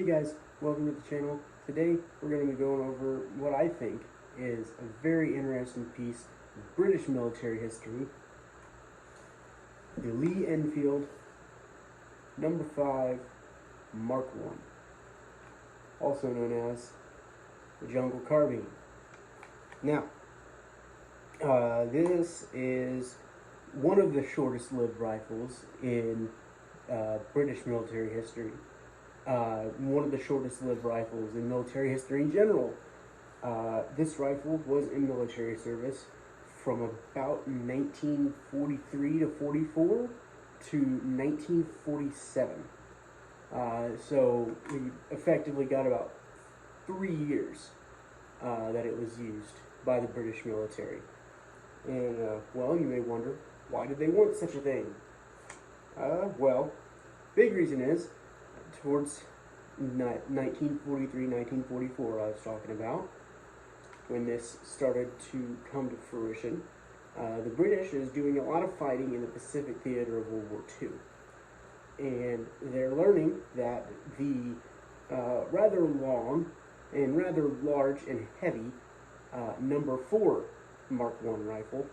guys, welcome to the channel. Today we're going to be going over what I think is a very interesting piece of British military history, the Lee-Enfield No.5 Mk1, also known as the jungle carbine. Now, this is one of the shortest lived rifles in British military history. One of the shortest lived rifles in military history in general. This rifle was in military service from about 1943 to 44 to 1947. So we effectively got about 3 years that it was used by the British military. And, well, you may wonder, why did they want such a thing? Well, big reason is, towards 1943, 1944 I was talking about, when this started to come to fruition, the British is doing a lot of fighting in the Pacific theater of World War II. And they're learning that the rather long and rather large and heavy No.4 Mk1 rifle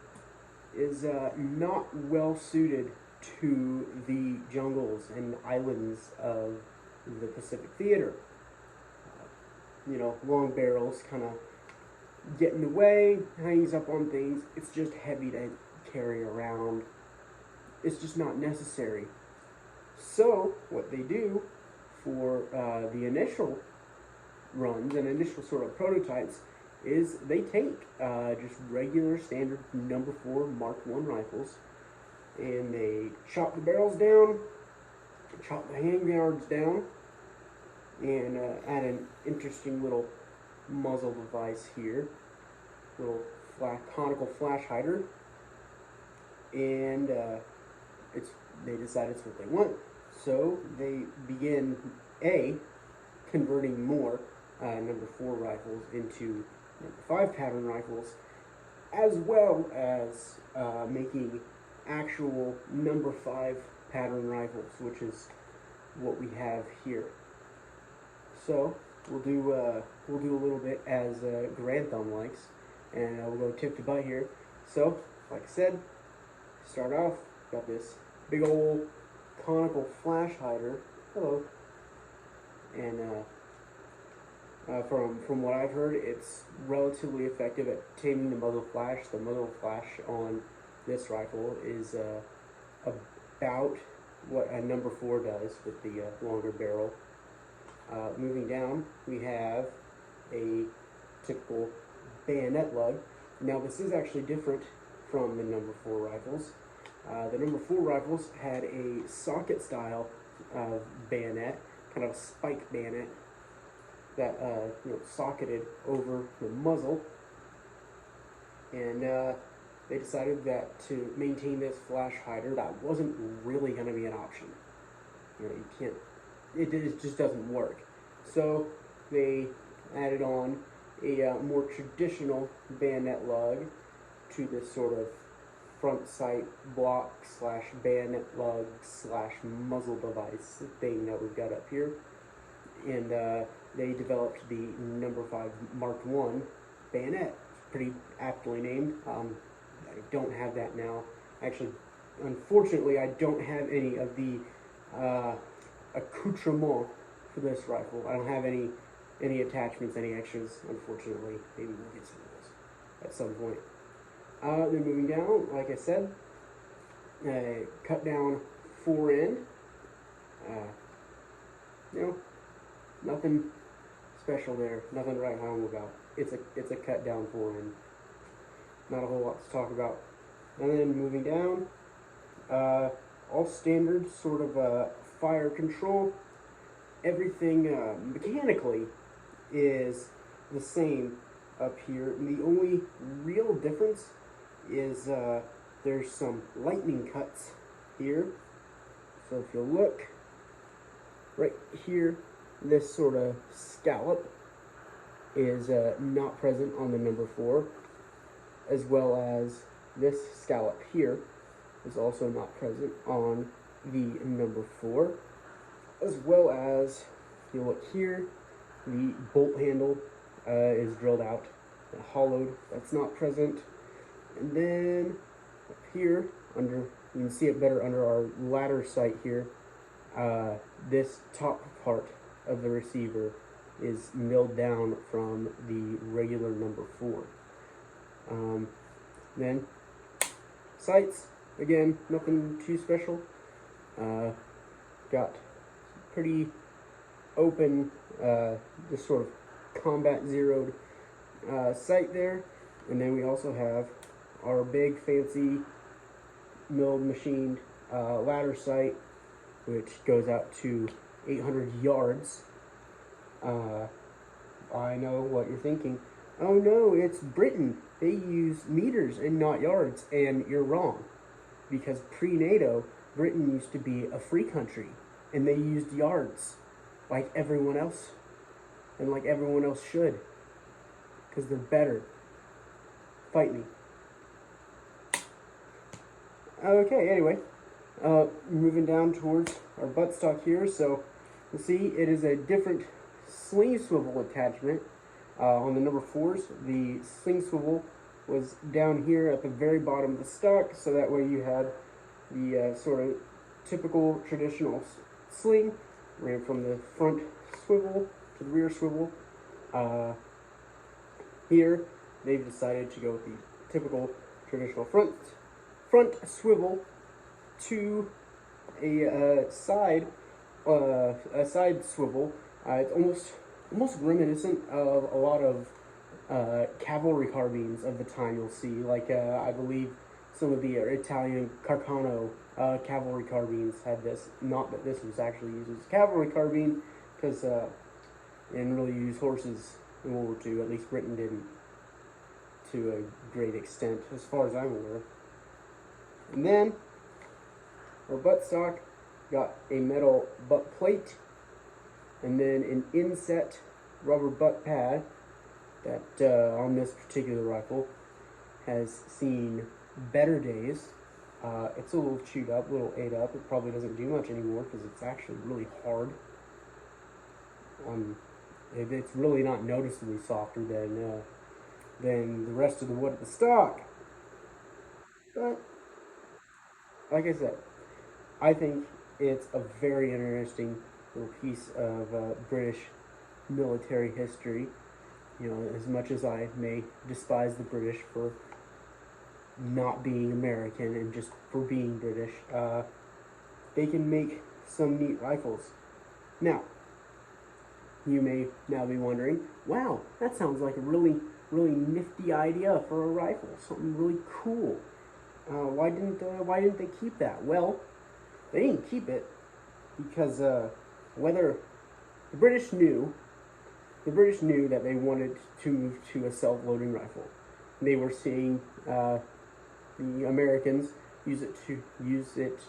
is not well suited to the jungles and islands of the Pacific theater. You know, long barrels kind of get in the way, hangs up on things. It's just heavy to carry around. It's just not necessary. So what they do for the initial runs and initial sort of prototypes is they take just regular standard No.4 Mk1 rifles, and they chop the barrels down, chop the handguards down, and add an interesting little muzzle device here, little conical flash hider, and they decide it's what they want. So they begin converting more No.4 rifles into No.5 pattern rifles, as well as making actual No.5 pattern rifles, which is what we have here. So we'll do a little bit as Grantham likes, and we'll go tip to butt here. So, like I said, start off, got this big old conical flash hider. Hello. And from what I've heard, it's relatively effective at taming the muzzle flash. The muzzle flash on this rifle is about what a No.4 does with the longer barrel. Moving down, we have a typical bayonet lug. Now, this is actually different from the No.4 rifles. The No.4 rifles had a socket style bayonet, kind of a spike bayonet that socketed over the muzzle, and they decided that to maintain this flash hider, that wasn't really going to be an option. You know, you can't. It just doesn't work. So they added on a more traditional bayonet lug to this sort of front sight block / bayonet lug / muzzle device thing that we've got up here. And they developed the No.5 Mk1 bayonet. It's pretty aptly named. I don't have that now. Actually, unfortunately, I don't have any of the accoutrement for this rifle. I don't have any attachments, any extras, unfortunately. Maybe we'll get some of those at some point. Then moving down, like I said, cut down fore-end. Nothing special there, nothing to write home about. It's a cut down fore-end. Not a whole lot to talk about. And then moving down, all standard sort of fire control. Everything mechanically is the same up here. And the only real difference is there's some lightning cuts here. So if you look right here, this sort of scallop is not present on the No.4, as well as this scallop here is also not present on the No.4, as well as If you look here, the bolt handle is drilled out and hollowed. That's not present. And then up here, under, you can see it better under our ladder sight here, this top part of the receiver is milled down from the regular number 4. Then sights, again, nothing too special. Got pretty open, just sort of combat zeroed sight there. And then we also have our big fancy milled machined ladder sight, which goes out to 800 yards. I know what you're thinking. Oh no, it's Britain. They use meters and not yards. And you're wrong. Because pre-NATO, Britain used to be a free country. And they used yards. Like everyone else. And like everyone else should. Because they're better. Fight me. Okay, anyway. Moving down towards our buttstock here. So, you see, it is a different sling swivel attachment. On the number 4s, the sling swivel was down here at the very bottom of the stock, so that way you had the sort of typical traditional sling, ran from the front swivel to the rear swivel. Here, they've decided to go with the typical traditional front swivel to a side swivel. It's almost reminiscent of a lot of cavalry carbines of the time. You'll see, like I believe some of the Italian Carcano cavalry carbines had this. Not that this was actually used as a cavalry carbine, because they didn't really use horses in World War II. At least Britain didn't, to a great extent, as far as I'm aware. And then our buttstock got a metal butt plate, and then an inset rubber butt pad that on this particular rifle has seen better days. It's a little chewed up, a little ate up. It probably doesn't do much anymore because it's actually really hard. It's really not noticeably softer than the rest of the wood at the stock. But like I said, I think it's a very interesting little piece of British military history. You know, as much as I may despise the British for not being American and just for being British, they can make some neat rifles. Now, you may now be wondering, wow, that sounds like a really nifty idea for a rifle, something really cool. Why didn't they keep that? Well, they didn't keep it because whether the British knew that they wanted to move to a self-loading rifle. They were seeing the Americans use it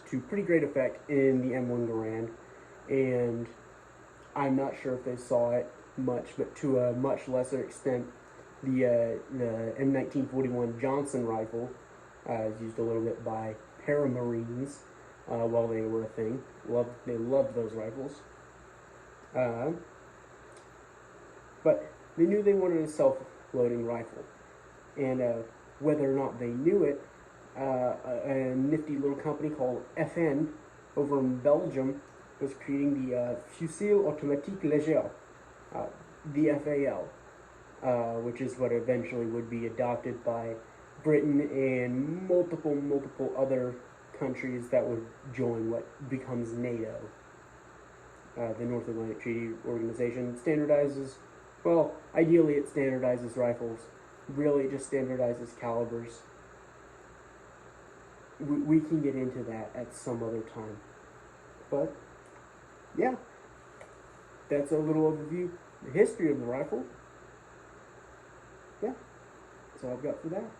to pretty great effect in the M1 Garand, and I'm not sure if they saw it much, but to a much lesser extent, the M1941 Johnson rifle is used a little bit by paramarines while they were a thing. They loved those rifles. But they knew they wanted a self-loading rifle. And whether or not they knew it, a nifty little company called FN over in Belgium was creating the Fusil Automatique Léger, the FAL, which is what eventually would be adopted by Britain and multiple other countries that would join what becomes NATO. The North Atlantic Treaty Organization standardizes, well, ideally it standardizes rifles. Really, it just standardizes calibers. We can get into that at some other time. But, yeah, that's a little overview, the history of the rifle. Yeah, that's all I've got for that.